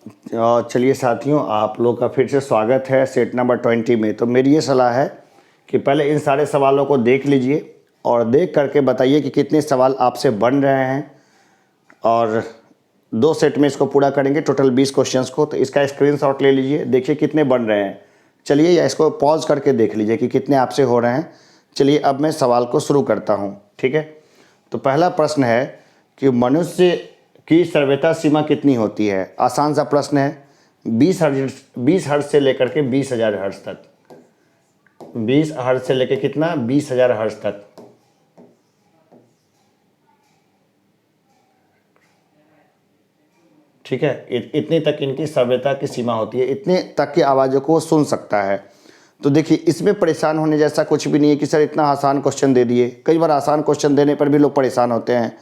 चलिए साथियों, आप लोग का फिर से स्वागत है सेट नंबर 20 में। तो मेरी ये सलाह है कि पहले इन सारे सवालों को देख लीजिए और देख करके बताइए कि कितने सवाल आपसे बन रहे हैं। और 2 सेट में इसको पूरा करेंगे, टोटल 20 क्वेश्चंस को। तो इसका स्क्रीनशॉट ले लीजिए, देखिए कितने बन रहे हैं। चलिए, या इसको पॉज करके देख लीजिए कि कितने आपसे हो रहे हैं। चलिए अब मैं सवाल को शुरू करता हूँ, ठीक है। तो पहला प्रश्न है कि मनुष्य की सभ्यता सीमा कितनी होती है। आसान सा प्रश्न है। 20 हर्ट्ज से लेकर के 20,000 हर्ट्ज तक। 20 हर्ट्ज से लेकर कितना, 20,000 हर्ट्ज तक। ठीक है, इतनी तक इनकी सभ्यता की सीमा होती है, इतने तक की आवाज़ों को सुन सकता है। तो देखिए, इसमें परेशान होने जैसा कुछ भी नहीं है कि सर इतना आसान क्वेश्चन दे दिए। कई बार आसान क्वेश्चन देने पर भी लोग परेशान होते हैं।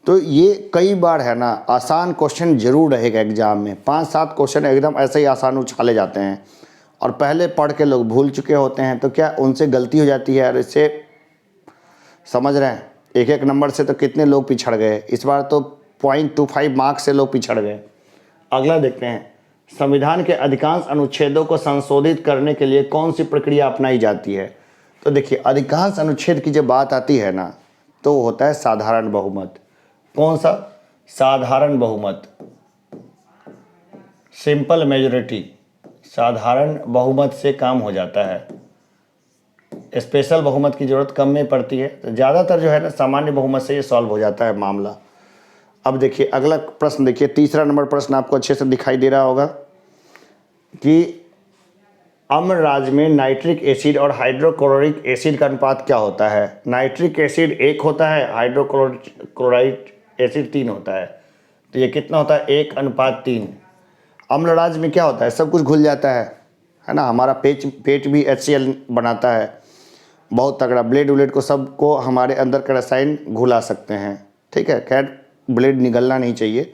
तो ये कई बार है ना, आसान क्वेश्चन जरूर रहेगा एग्जाम में। 5-7 क्वेश्चन एकदम ऐसे ही आसान उछाले जाते हैं और पहले पढ़ के लोग भूल चुके होते हैं। तो क्या उनसे गलती हो जाती है। और इससे समझ रहे हैं, एक नंबर से तो कितने लोग पिछड़ गए। इस बार तो 0.25 मार्क्स से लोग पिछड़ गए। अगला देखते हैं, संविधान के अधिकांश अनुच्छेदों को संशोधित करने के लिए कौन सी प्रक्रिया अपनाई जाती है। तो देखिए, अधिकांश अनुच्छेद की जब बात आती है ना, तो वो होता है साधारण बहुमत। कौन सा? साधारण बहुमत, सिंपल मेजोरिटी। साधारण बहुमत से काम हो जाता है, स्पेशल बहुमत की जरूरत कम में पड़ती है। तो ज़्यादातर जो है ना, सामान्य बहुमत से ये सॉल्व हो जाता है मामला। अब देखिए अगला प्रश्न, देखिए तीसरा नंबर प्रश्न आपको अच्छे से दिखाई दे रहा होगा कि अम्लराज में नाइट्रिक एसिड और हाइड्रोक्लोरिक एसिड का अनुपात क्या होता है। नाइट्रिक एसिड 1 होता है, हाइड्रोक्लोराइड एसिड 3 होता है। तो ये कितना होता है, 1:3। अम्लराज में क्या होता है, सब कुछ घुल जाता है ना। हमारा पेट भी HCl बनाता है, बहुत तगड़ा। ब्लेड उलेड को सबको हमारे अंदर का रसायन घुला सकते हैं, ठीक है। खैर ब्लेड निगलना नहीं चाहिए,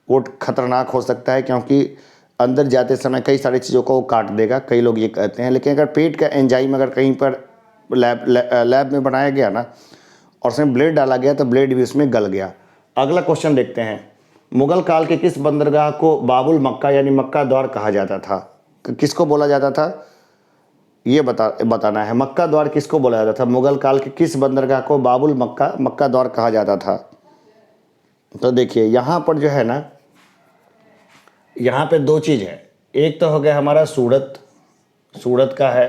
वो खतरनाक हो सकता है क्योंकि अंदर जाते समय कई सारी चीज़ों को वो काट देगा, कई लोग ये कहते हैं। लेकिन अगर पेट का एंजाइम अगर कहीं पर लैब में बनाया गया ना और उसमें ब्लेड डाला गया तो ब्लेड भी उसमें गल गया। अगला क्वेश्चन देखते हैं, मुगल काल के किस बंदरगाह को बाबुल मक्का यानी मक्का द्वार कहा जाता था। किसको बोला जाता था, ये बताना है। मक्का द्वार किसको बोला जाता था। मुगल काल के किस बंदरगाह को बाबुल मक्का द्वार कहा जाता था। तो देखिए यहाँ पर जो है ना, यहाँ पे 2 चीज़ है। एक तो हो गया हमारा सूरत का है,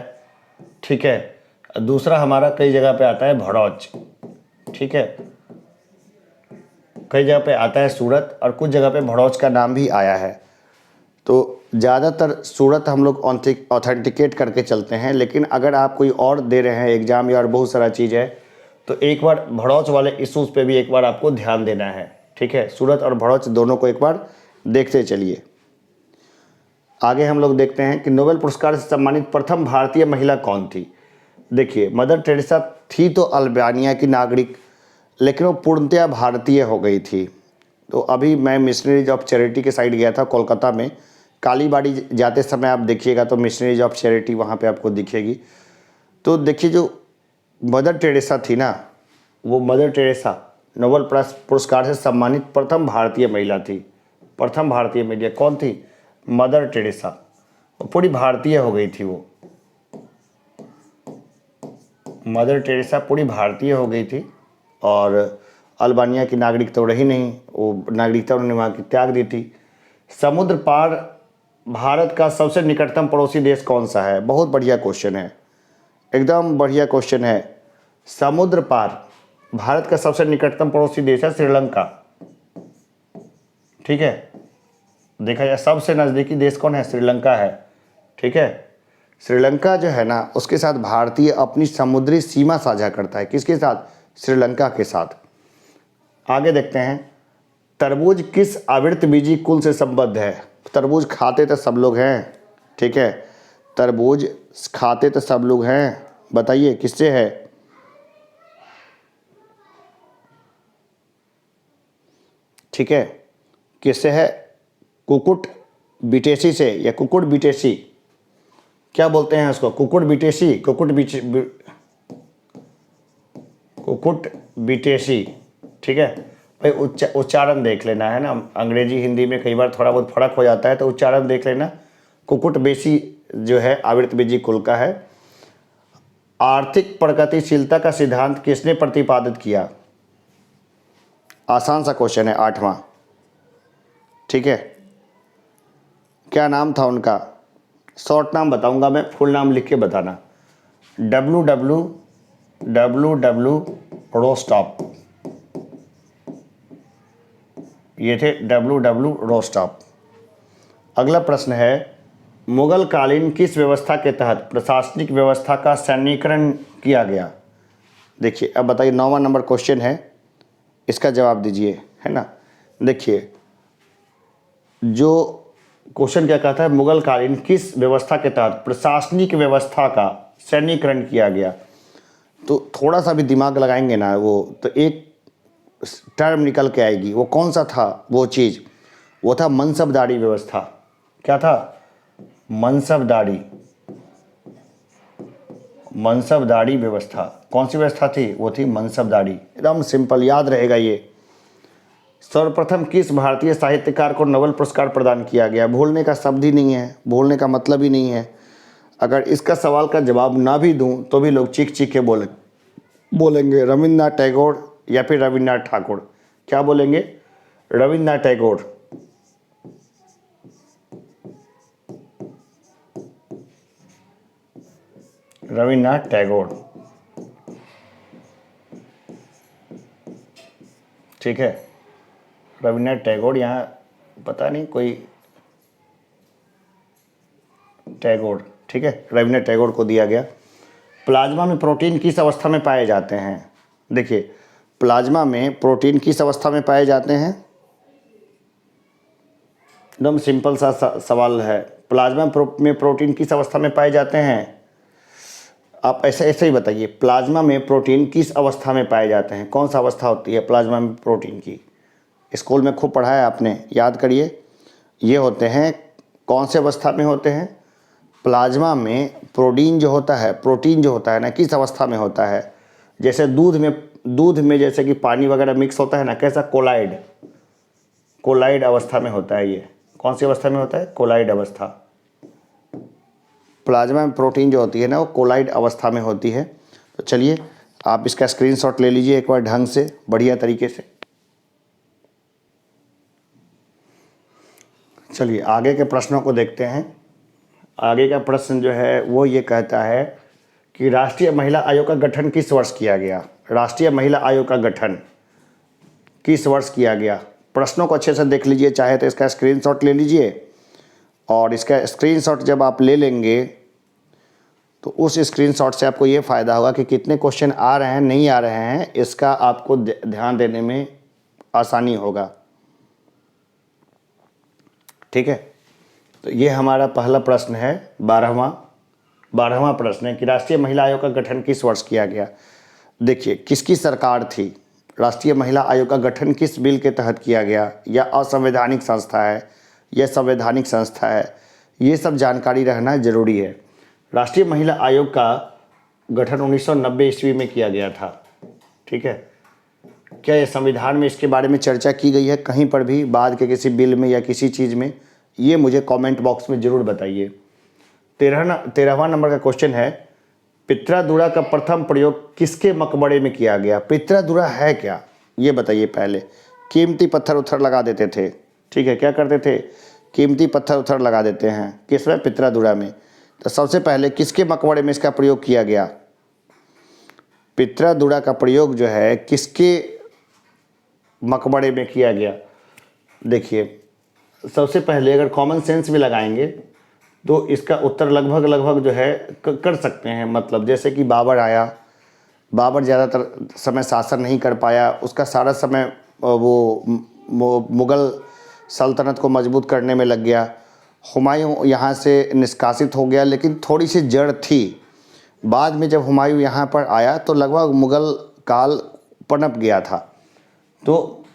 ठीक है। दूसरा हमारा कई जगह पे आता है भड़ौच, ठीक है। कई जगह पे आता है सूरत और कुछ जगह पे भड़ौच का नाम भी आया है। तो ज़्यादातर सूरत हम लोग ऑथेंटिकेट करके चलते हैं। लेकिन अगर आप कोई और दे रहे हैं एग्ज़ाम या और बहुत सारा चीज़ है, तो एक बार भड़ौच वाले इशूज़ पे भी एक बार आपको ध्यान देना है, ठीक है। सूरत और भड़ौच दोनों को एक बार देखते चलिए। आगे हम लोग देखते हैं कि नोबेल पुरस्कार से सम्मानित प्रथम भारतीय महिला कौन थी। देखिए, मदर टेरेसा थी तो अल्बानिया की नागरिक, लेकिन वो पूर्णतया भारतीय हो गई थी। तो अभी मैं मिशनरीज ऑफ चैरिटी के साइड गया था कोलकाता में। कालीबाड़ी जाते समय आप देखिएगा तो मिशनरीज ऑफ चैरिटी वहाँ पे आपको दिखेगी। तो देखिए, जो मदर टेरेसा थी ना, वो मदर टेरेसा नोबेल पुरस्कार से सम्मानित प्रथम भारतीय महिला थी। प्रथम भारतीय महिला कौन थी? Mother Teresa. पूरी भारतीय हो गई थी वो। मदर टेरेसा पूरी भारतीय हो गई थी और अल्बानिया की नागरिक तो रही नहीं, वो नागरिकता उन्होंने वहाँ की त्याग दी थी। समुद्र पार भारत का सबसे निकटतम पड़ोसी देश कौन सा है। बहुत बढ़िया क्वेश्चन है, एकदम बढ़िया क्वेश्चन है। समुद्र पार भारत का सबसे निकटतम पड़ोसी देश है श्रीलंका, ठीक है। देखा जाए सबसे नज़दीकी देश कौन है, श्रीलंका है, ठीक है। श्रीलंका जो है ना, उसके साथ भारतीय अपनी समुद्री सीमा साझा करता है। किसके साथ? श्रीलंका के साथ। आगे देखते हैं, तरबूज किस आवृतबीजी कुल से संबद्ध है। तरबूज खाते तो सब लोग हैं, ठीक है। तरबूज खाते तो सब लोग हैं, बताइए किससे है। ठीक है, किससे है? कुकुट बिटेसी से, या कुकुट बिटेसी, क्या बोलते हैं उसको, कुकुट बिटेसी, कुकुट बिटेसी, ठीक है। भाई उच्चारण देख लेना है ना, अंग्रेजी हिंदी में कई बार थोड़ा बहुत फर्क हो जाता है, तो उच्चारण देख लेना। कुकुट बेसी जो है आवृतबीजी कुल का है। आर्थिक प्रगतिशीलता का सिद्धांत किसने प्रतिपादित किया? आसान सा क्वेश्चन है, 8वां। ठीक है, क्या नाम था उनका? शॉर्ट नाम बताऊंगा मैं, फुल नाम लिख के बताना। डब्ल्यू रोस्टॉप, ये थे डब्ल्यू रोस्टॉप। अगला प्रश्न है, मुगल कालीन किस व्यवस्था के तहत प्रशासनिक व्यवस्था का सैन्यीकरण किया गया? देखिए अब बताइए, 9वां नंबर क्वेश्चन है, इसका जवाब दीजिए, है ना। देखिए जो क्वेश्चन क्या कहता है, मुगल कालीन किस व्यवस्था के तहत प्रशासनिक व्यवस्था का सैन्यीकरण किया गया। तो थोड़ा सा भी दिमाग लगाएंगे ना वो, तो एक टर्म निकल के आएगी। वो कौन सा था वो चीज़? वो था मनसबदारी व्यवस्था। क्या था? मनसबदारी, मनसबदारी व्यवस्था। कौन सी व्यवस्था थी? वो थी मनसबदारी। एकदम सिंपल, याद रहेगा ये। सर्वप्रथम किस भारतीय साहित्यकार को नोबेल पुरस्कार प्रदान किया गया? भूलने का शब्द ही नहीं है, भूलने का मतलब ही नहीं है। अगर इसका सवाल का जवाब ना भी दूं तो भी लोग चीख चीख के बोलेंगे रविन्द्रनाथ टैगोर या फिर रविन्द्रनाथ ठाकुर। क्या बोलेंगे? रविन्द्रनाथ टैगोर। रविन्द्रनाथ टैगोर, ठीक है। रविन्द्रनाथ टैगोर, यहाँ पता नहीं कोई टैगोर, ठीक है, रविन्द्रनाथ टैगोर को दिया गया। प्लाज्मा में प्रोटीन किस अवस्था में पाए जाते हैं? देखिए प्लाज्मा में प्रोटीन किस अवस्था में पाए जाते हैं? एकदम सिंपल सा सवाल है। प्लाज्मा में प्रोटीन किस अवस्था में पाए जाते हैं? आप ऐसे ऐसे ही बताइए, प्लाज्मा में प्रोटीन किस अवस्था में पाए जाते हैं? कौन सा अवस्था होती है प्लाज्मा में प्रोटीन की? स्कूल में खूब पढ़ा है आपने, याद करिए। ये होते हैं, कौन से अवस्था में होते हैं? प्लाज्मा में प्रोटीन जो होता है ना, किस अवस्था में होता है? जैसे दूध में जैसे कि पानी वगैरह मिक्स होता है ना, कैसा? कोलाइड अवस्था में होता है। ये कौन सी अवस्था में होता है? कोलाइड अवस्था। प्लाज्मा में प्रोटीन जो होती है ना, वो कोलाइड अवस्था में होती है। तो चलिए आप इसका स्क्रीनशॉट ले लीजिए एक बार ढंग से, बढ़िया तरीके से। चलिए आगे के प्रश्नों को देखते हैं। आगे का प्रश्न जो है वो ये कहता है कि राष्ट्रीय महिला आयोग का गठन किस वर्ष किया गया? राष्ट्रीय महिला आयोग का गठन किस वर्ष किया गया? प्रश्नों को अच्छे से देख लीजिए, चाहे तो इसका स्क्रीनशॉट ले लीजिए, और इसका स्क्रीनशॉट जब आप ले लेंगे तो उस स्क्रीनशॉट से आपको ये फ़ायदा होगा कि कितने क्वेश्चन आ रहे हैं, नहीं आ रहे हैं, इसका आपको ध्यान देने में आसानी होगा। ठीक है, तो ये हमारा पहला प्रश्न है, 12वां प्रश्न है कि राष्ट्रीय महिला आयोग का गठन किस वर्ष किया गया। देखिए किसकी सरकार थी? राष्ट्रीय महिला आयोग का गठन किस बिल के तहत किया गया? या असंवैधानिक संस्था है या संवैधानिक संस्था है? ये सब जानकारी रहना ज़रूरी है। राष्ट्रीय महिला आयोग का गठन 1990 ईस्वी में किया गया था। ठीक है, क्या ये संविधान में इसके बारे में चर्चा की गई है कहीं पर भी, बाद के किसी बिल में या किसी चीज़ में? ये मुझे कमेंट बॉक्स में ज़रूर बताइए। 13वां नंबर का क्वेश्चन है, पित्रादुरा का प्रथम प्रयोग किसके मकबरे में किया गया? पित्रादुरा है क्या, ये बताइए पहले। कीमती पत्थर उथर लगा देते थे। ठीक है, क्या करते थे? कीमती पत्थर उथर लगा देते हैं। किसमें? पित्रादुरा में। तो सबसे पहले किसके मकबरे में इसका प्रयोग किया गया? पित्रादुरा का प्रयोग जो है किसके मकबरे में किया गया? देखिए सबसे पहले अगर कॉमन सेंस भी लगाएंगे तो इसका उत्तर लगभग जो है कर सकते हैं। मतलब जैसे कि बाबर आया, बाबर ज़्यादातर समय शासन नहीं कर पाया, उसका सारा समय वो मुग़ल सल्तनत को मजबूत करने में लग गया। हुमायूं यहाँ से निष्कासित हो गया, लेकिन थोड़ी सी जड़ थी। बाद में जब हुमायूं यहाँ पर आया तो लगभग मुग़ल काल पनप गया था। तो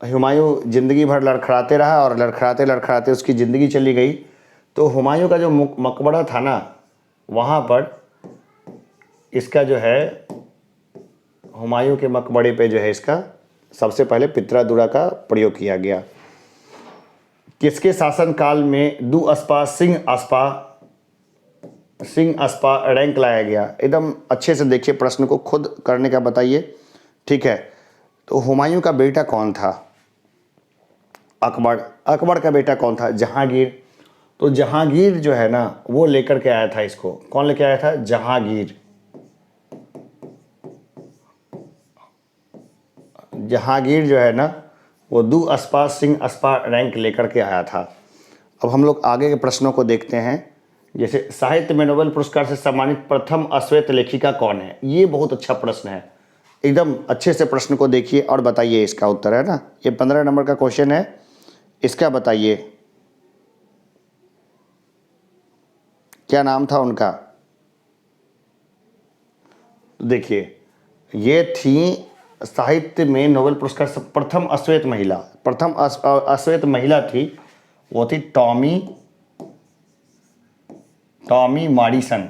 हुमायूं ज़िंदगी भर लड़खड़ाते रहा और लड़खड़ाते लड़खड़ाते उसकी ज़िंदगी चली गई। तो हुमायूं का जो मकबरा था ना, वहाँ पर इसका जो है हुमायूं के मकबरे पे जो है इसका सबसे पहले पित्रादुरा का प्रयोग किया गया। किसके शासनकाल में दु अस्पा सिंह अस्पा रैंक लाया गया? एकदम अच्छे से देखिए, प्रश्न को खुद करने का बताइए, ठीक है। तो हुमायूं का बेटा कौन था? अकबर का बेटा कौन था? जहांगीर। तो जहांगीर जो है ना वो लेकर के आया था इसको। कौन लेके आया था? जहांगीर। जहांगीर जो है ना वो दु अस्पा सिंह अस्पा रैंक लेकर के आया था। अब हम लोग आगे के प्रश्नों को देखते हैं। जैसे साहित्य में नोबेल पुरस्कार से सम्मानित प्रथम अश्वेत लेखिका कौन है? ये बहुत अच्छा प्रश्न है, एकदम अच्छे से प्रश्न को देखिए और बताइए इसका उत्तर, है ना। ये 15 नंबर का क्वेश्चन है, इसका बताइए क्या नाम था उनका। देखिए, ये थी साहित्य में नोबेल पुरस्कार से प्रथम अश्वेत महिला, प्रथम अश्वेत महिला थी, वो थी टॉमी मॉरिसन,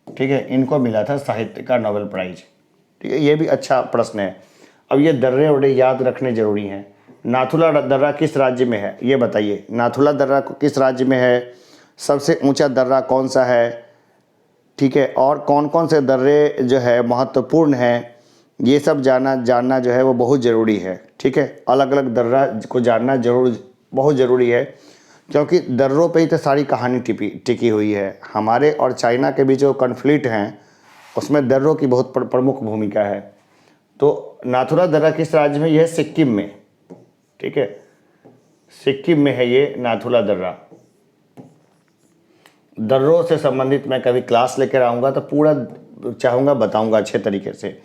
ठीक है। इनको मिला था साहित्य का नोबेल प्राइज, ठीक है। ये भी अच्छा प्रश्न है। अब ये दर्रे उड़े याद रखने जरूरी हैं। नाथुला दर्रा किस राज्य में है? ये बताइए, नाथुला दर्रा किस राज्य में है? सबसे ऊंचा दर्रा कौन सा है, ठीक है। और कौन कौन से दर्रे जो है महत्वपूर्ण हैं, ये सब जानना जो है वो बहुत ज़रूरी है, ठीक है। अलग अलग दर्रा को जानना बहुत ज़रूरी है, क्योंकि दर्रों पे ही तो सारी कहानी टिकी हुई है। हमारे और चाइना के बीच जो कॉन्फ्लिक्ट हैं उसमें दर्रों की बहुत प्रमुख भूमिका है। तो नाथुला दर्रा किस राज्य में? यह सिक्किम में, ठीक है, सिक्किम में है ये नाथुला दर्रा। दर्रों से संबंधित मैं कभी क्लास लेकर आऊँगा तो पूरा चाहूँगा बताऊँगा अच्छे तरीके से।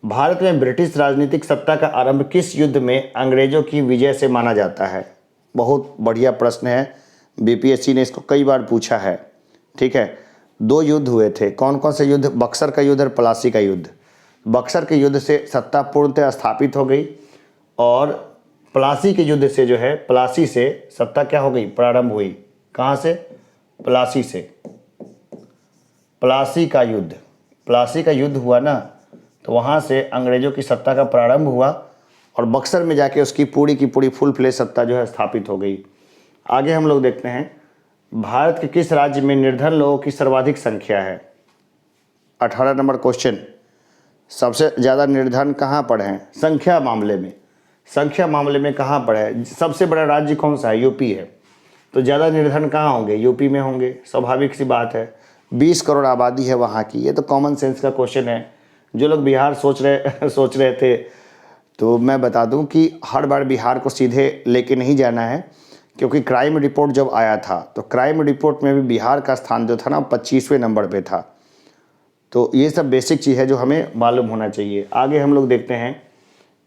भारत में ब्रिटिश राजनीतिक सत्ता का आरंभ किस युद्ध में अंग्रेजों की विजय से माना जाता है? बहुत बढ़िया प्रश्न है, बीपीएससी ने इसको कई बार पूछा है, ठीक है। 2 युद्ध हुए थे। कौन कौन से युद्ध? बक्सर का युद्ध और प्लासी का युद्ध। बक्सर के युद्ध से सत्ता पूर्णतः स्थापित हो गई, और प्लासी के युद्ध से जो है, प्लासी से सत्ता क्या हो गई? प्रारंभ हुई। कहाँ से? प्लासी से। प्लासी का युद्ध हुआ ना, तो वहाँ से अंग्रेजों की सत्ता का प्रारंभ हुआ, और बक्सर में जाके उसकी पूरी की पूरी फुल फ्लेज सत्ता जो है स्थापित हो गई। आगे हम लोग देखते हैं, भारत के किस राज्य में निर्धन लोगों की सर्वाधिक संख्या है? 18 नंबर क्वेश्चन। सबसे ज़्यादा निर्धन कहाँ पर हैं संख्या मामले में कहाँ पर है? सबसे बड़ा राज्य कौन सा है? यूपी है। तो ज़्यादा निर्धन कहाँ होंगे? यूपी में होंगे, स्वाभाविक सी बात है। 20 करोड़ आबादी है वहाँ की। ये तो कॉमन सेंस का क्वेश्चन है। जो लोग बिहार सोच रहे थे, तो मैं बता दूं कि हर बार बिहार को सीधे लेके नहीं जाना है, क्योंकि क्राइम रिपोर्ट जब आया था तो क्राइम रिपोर्ट में भी बिहार का स्थान जो था ना 25वें नंबर पे था। तो ये सब बेसिक चीज़ है जो हमें मालूम होना चाहिए। आगे हम लोग देखते हैं,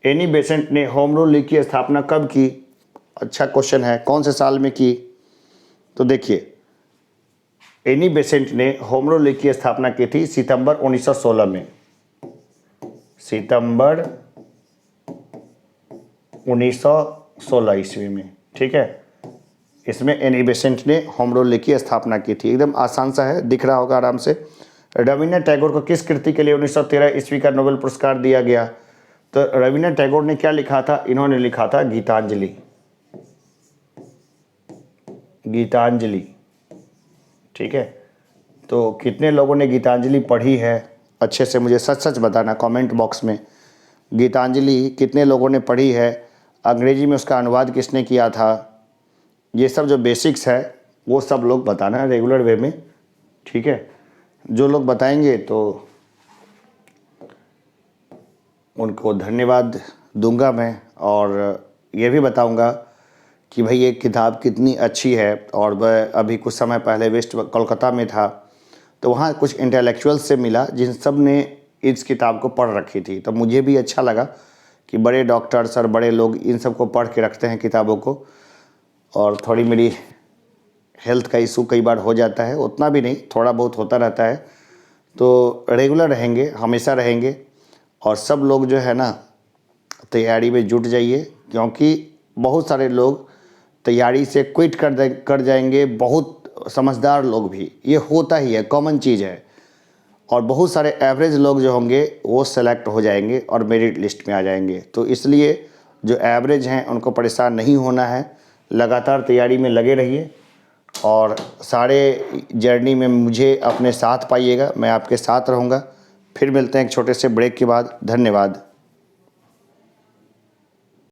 एनी बेसेंट ने होम रूल लीग की स्थापना कब की? अच्छा क्वेश्चन है। कौन से साल में की? तो देखिए, एनी बेसेंट ने होम रूल लीग की स्थापना की थी सितंबर 1916 में, सितंबर 1916 ईस्वी में, ठीक है। इसमें एनी बेसेंट ने होम रूल लीग की स्थापना की थी। एकदम आसान सा है, दिख रहा होगा आराम से। रविन्द्रनाथ टैगोर को किस कृति के लिए 1913 ईस्वी का नोबेल पुरस्कार दिया गया? तो रविन्द्रनाथ टैगोर ने क्या लिखा था? इन्होंने लिखा था गीतांजलि, ठीक है। तो कितने लोगों ने गीतांजलि पढ़ी है? अच्छे से मुझे सच बताना कमेंट बॉक्स में। गीतांजलि कितने लोगों ने पढ़ी है? अंग्रेजी में उसका अनुवाद किसने किया था? ये सब जो बेसिक्स है वो सब लोग बताना रेगुलर वे में, ठीक है। जो लोग बताएंगे तो उनको धन्यवाद दूंगा मैं, और ये भी बताऊंगा कि भाई ये किताब कितनी अच्छी है। और वह अभी कुछ समय पहले वेस्ट कोलकाता में था, तो वहाँ कुछ इंटेलेक्चुअल्स से मिला जिन सब ने इस किताब को पढ़ रखी थी। तो मुझे भी अच्छा लगा कि बड़े डॉक्टर्स और बड़े लोग इन सब को पढ़ के रखते हैं किताबों को। और थोड़ी मेरी हेल्थ का इशू कई बार हो जाता है, उतना भी नहीं, थोड़ा बहुत होता रहता है। तो रेगुलर रहेंगे, हमेशा रहेंगे, और सब लोग जो है ना तैयारी में जुट जाइए, क्योंकि बहुत सारे लोग तैयारी से क्विट कर जाएंगे, बहुत समझदार लोग भी। ये होता ही है, कॉमन चीज़ है। और बहुत सारे एवरेज लोग जो होंगे वो सेलेक्ट हो जाएंगे और मेरिट लिस्ट में आ जाएंगे। तो इसलिए जो एवरेज हैं उनको परेशान नहीं होना है, लगातार तैयारी में लगे रहिए और सारे जर्नी में मुझे अपने साथ पाइएगा, मैं आपके साथ रहूँगा। फिर मिलते हैं एक छोटे से ब्रेक के बाद। धन्यवाद।